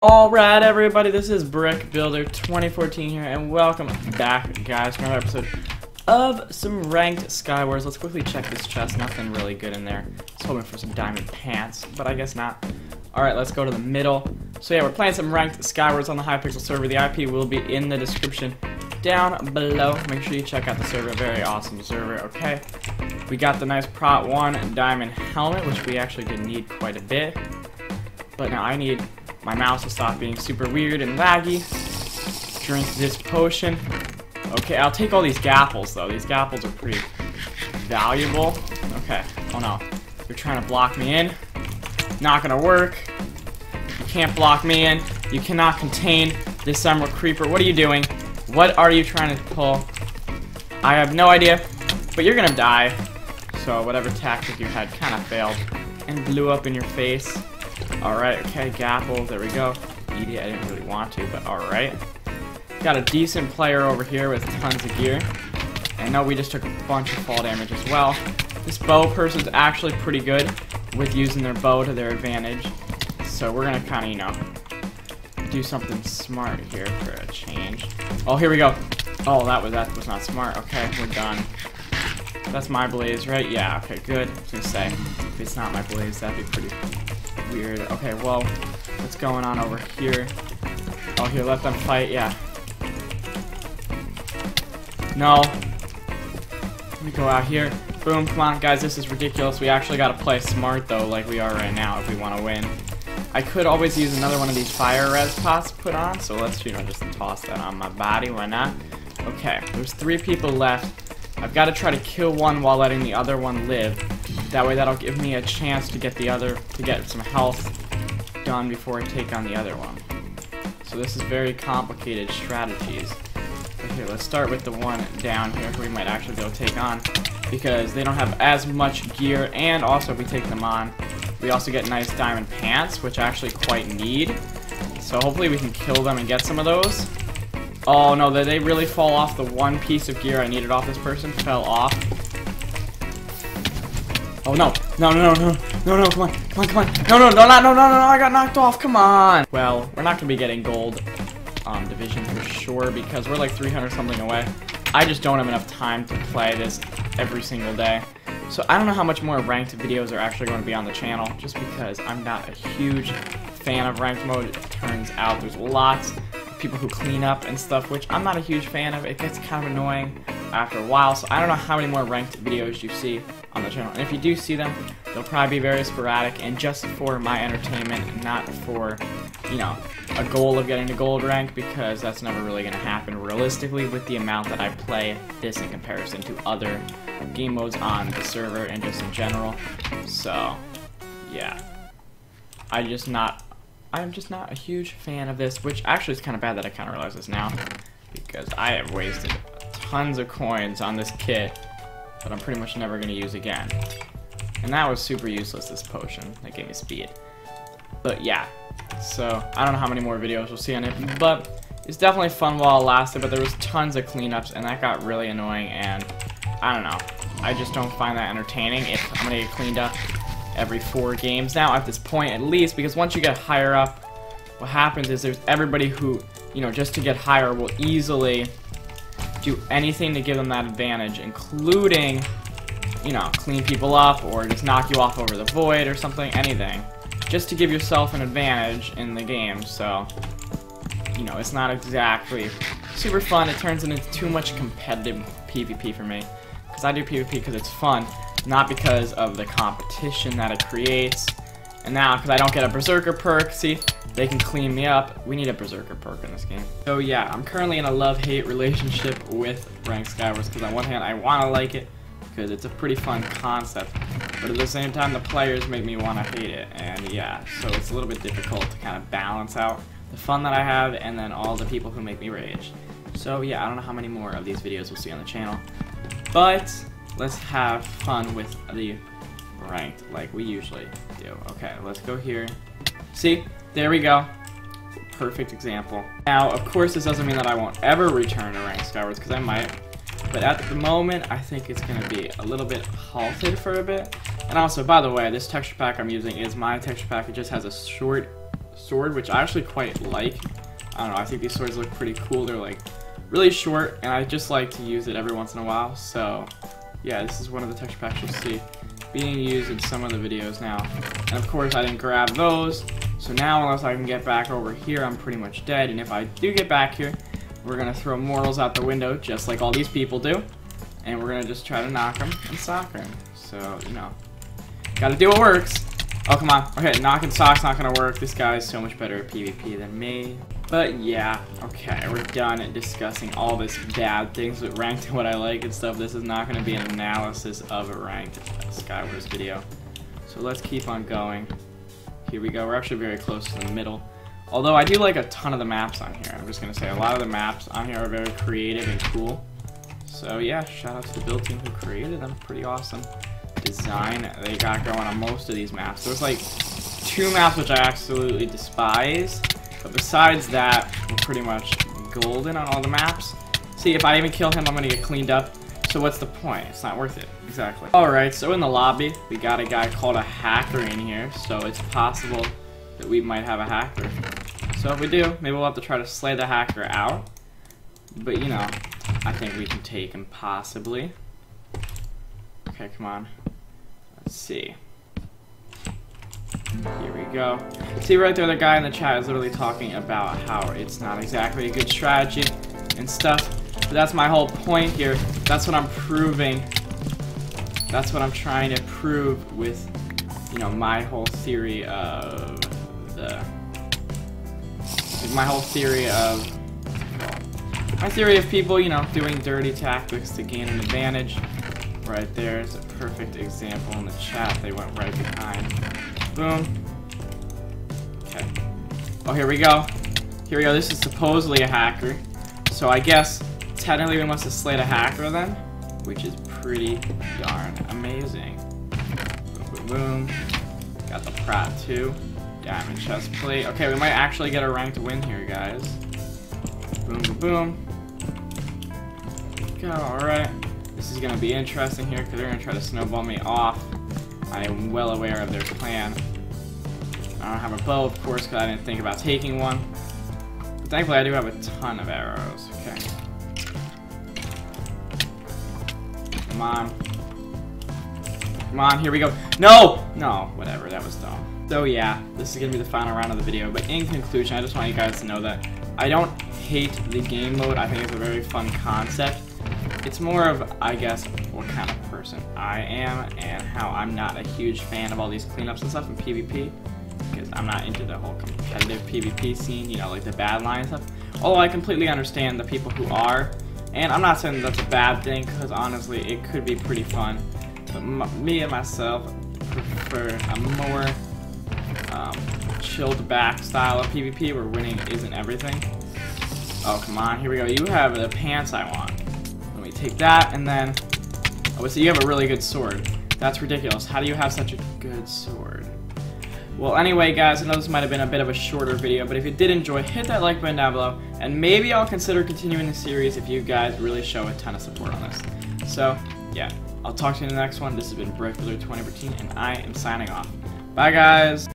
Alright everybody, this is Brick Builder 2014 here, and welcome back guys to another episode of some ranked SkyWars. Let's quickly check this chest, nothing really good in there. I was hoping for some diamond pants, but I guess not. Alright, let's go to the middle. So yeah, we're playing some ranked SkyWars on the Hypixel server. The IP will be in the description down below. Make sure you check out the server, very awesome server, okay? We got the nice Prot 1 diamond helmet, which we actually did need quite a bit. But now I need my mouse to stop being super weird and laggy. Drink this potion. Okay, I'll take all these gapples though. These gapples are pretty valuable. Okay. Oh no. You're trying to block me in. Not gonna work. You can't block me in. You cannot contain this Emerald Creeper. What are you doing? What are you trying to pull? I have no idea. But you're gonna die. So whatever tactic you had kind of failed. And blew up in your face. Alright, okay, Gapple, there we go. Idiot, I didn't really want to, but alright. Got a decent player over here with tons of gear. And no, we just took a bunch of fall damage as well. This bow person's actually pretty good with using their bow to their advantage. So we're gonna kinda, you know, do something smart here for a change. Oh, here we go. Oh, that was not smart. Okay, we're done. That's my blaze, right? Yeah, okay, good. I was gonna say, if it's not my blaze, that'd be pretty weird. Okay, well, what's going on over here? Oh, here, let them fight, yeah. No. Let me go out here. Boom, come on, guys, this is ridiculous. We actually gotta play smart, though, like we are right now, if we want to win. I could always use another one of these fire res pots to put on, so let's, you know, just toss that on my body, why not? Okay, there's 3 people left. I've got to try to kill one while letting the other one live. That way that'll give me a chance to get some health done before I take on the other one. So this is very complicated strategies. But here, let's start with the one down here who we might actually be able to take on, because they don't have as much gear, and also if we take them on, we also get nice diamond pants, which I actually quite need. So hopefully we can kill them and get some of those. Oh no, they really fall off. The one piece of gear I needed off this person fell off. Oh no, no, no, no, no, no, come on, come on, come on. No, no, no, no, no, no, no, I got knocked off, come on. Well, we're not gonna be getting gold division for sure, because we're like 300 something away. I just don't have enough time to play this every single day. So I don't know how much more ranked videos are actually going to be on the channel, just because I'm not a huge fan of ranked mode. It turns out there's lots of people who clean up and stuff, which I'm not a huge fan of. It gets kind of annoying after a while, so I don't know how many more ranked videos you see on the channel. And if you do see them, they'll probably be very sporadic and just for my entertainment, not for, you know, a goal of getting to gold rank, because that's never really going to happen realistically with the amount that I play this in comparison to other game modes on the server and just in general. So yeah, I'm just not a huge fan of this, which actually is kind of bad that I kind of realize this now, because I have wasted tons of coins on this kit that I'm pretty much never going to use again. And that was super useless, this potion that gave me speed. But yeah, so I don't know how many more videos we'll see on it, but it's definitely fun while it lasted. But there was tons of cleanups and that got really annoying, and I don't know, I just don't find that entertaining if I'm gonna get cleaned up every 4 games now at this point, at least, because once you get higher up, what happens is there's everybody who, you know, just to get higher will easily do anything to give them that advantage, including, you know, clean people up or just knock you off over the void or something, anything, just to give yourself an advantage in the game. So, you know, it's not exactly super fun. It turns into too much competitive PvP for me, because I do PvP because it's fun, not because of the competition that it creates. And now, because I don't get a Berserker perk, see, they can clean me up. We need a Berserker perk in this game. So yeah, I'm currently in a love-hate relationship with ranked SkyWars, because on one hand, I want to like it, because it's a pretty fun concept, but at the same time, the players make me want to hate it, and yeah, so it's a little bit difficult to kind of balance out the fun that I have, and then all the people who make me rage. So yeah, I don't know how many more of these videos we'll see on the channel, but let's have fun with the ranked like we usually do. Okay, let's go here. See, there we go. Perfect example. Now, of course, this doesn't mean that I won't ever return to ranked SkyWars, because I might, but at the moment, I think it's going to be a little bit halted for a bit. And also, by the way, this texture pack I'm using is my texture pack. It just has a short sword, which I actually quite like. I don't know, I think these swords look pretty cool. They're like really short, and I just like to use it every once in a while. So yeah, this is one of the texture packs you'll see being used in some of the videos now. And of course I didn't grab those, so now unless I can get back over here, I'm pretty much dead. And if I do get back here, we're gonna throw mortals out the window just like all these people do, and we're gonna just try to knock them and sock them. So, you know, gotta do what works. Oh, come on. Okay, knocking socks not gonna work. This guy's so much better at PvP than me. But yeah, okay, we're done discussing all this bad things with ranked and what I like and stuff. This is not gonna be an analysis of a ranked SkyWars video. So let's keep on going. Here we go. We're actually very close to the middle. Although I do like a ton of the maps on here. I'm just gonna say a lot of the maps on here are very creative and cool. So yeah, shout out to the build team who created them. Pretty awesome design they got going on most of these maps. There's like 2 maps which I absolutely despise, but besides that, we're pretty much golden on all the maps. See, if I even kill him, I'm gonna get cleaned up. So what's the point? It's not worth it. Exactly. Alright, so in the lobby, we got a guy called a hacker in here, so it's possible that we might have a hacker. So if we do, maybe we'll have to try to slay the hacker out. But you know, I think we can take him possibly. Okay, come on. Let's see. Here we go. See right there, the guy in the chat is literally talking about how it's not exactly a good strategy and stuff. But that's my whole point here. That's what I'm proving. That's what I'm trying to prove with, you know, my whole theory of the... My theory of people, you know, doing dirty tactics to gain an advantage. Right there is a perfect example in the chat. They went right behind. Boom. Okay. Oh, here we go. Here we go. This is supposedly a hacker. So I guess technically we must have slayed a hacker then, which is pretty darn amazing. Boom, boom, boom. Got the Pratt too. Diamond chest plate. Okay, we might actually get a ranked win here, guys. Boom, boom, boom. Go. All right. This is going to be interesting here because they're going to try to snowball me off. I am well aware of their plan. I don't have a bow, of course, because I didn't think about taking one. But thankfully, I do have a ton of arrows. Okay. Come on. Come on, here we go. No! No, whatever, that was dumb. So yeah, this is going to be the final round of the video. But in conclusion, I just want you guys to know that I don't hate the game mode. I think it's a very fun concept. It's more of, I guess, what kind of person I am and how I'm not a huge fan of all these cleanups and stuff in PvP, because I'm not into the whole competitive PvP scene, you know, like the bad line and stuff. Although I completely understand the people who are, and I'm not saying that's a bad thing, because honestly, it could be pretty fun. But me and myself prefer a more chilled back style of PvP where winning isn't everything. Oh, come on, here we go. You have the pants I want. Let me take that, and then... Oh, so you have a really good sword. That's ridiculous. How do you have such a good sword? Well, anyway, guys, I know this might have been a bit of a shorter video, but if you did enjoy, hit that like button down below, and maybe I'll consider continuing the series if you guys really show a ton of support on this. So, yeah, I'll talk to you in the next one. This has been BrickWiz 2014, and I am signing off. Bye, guys!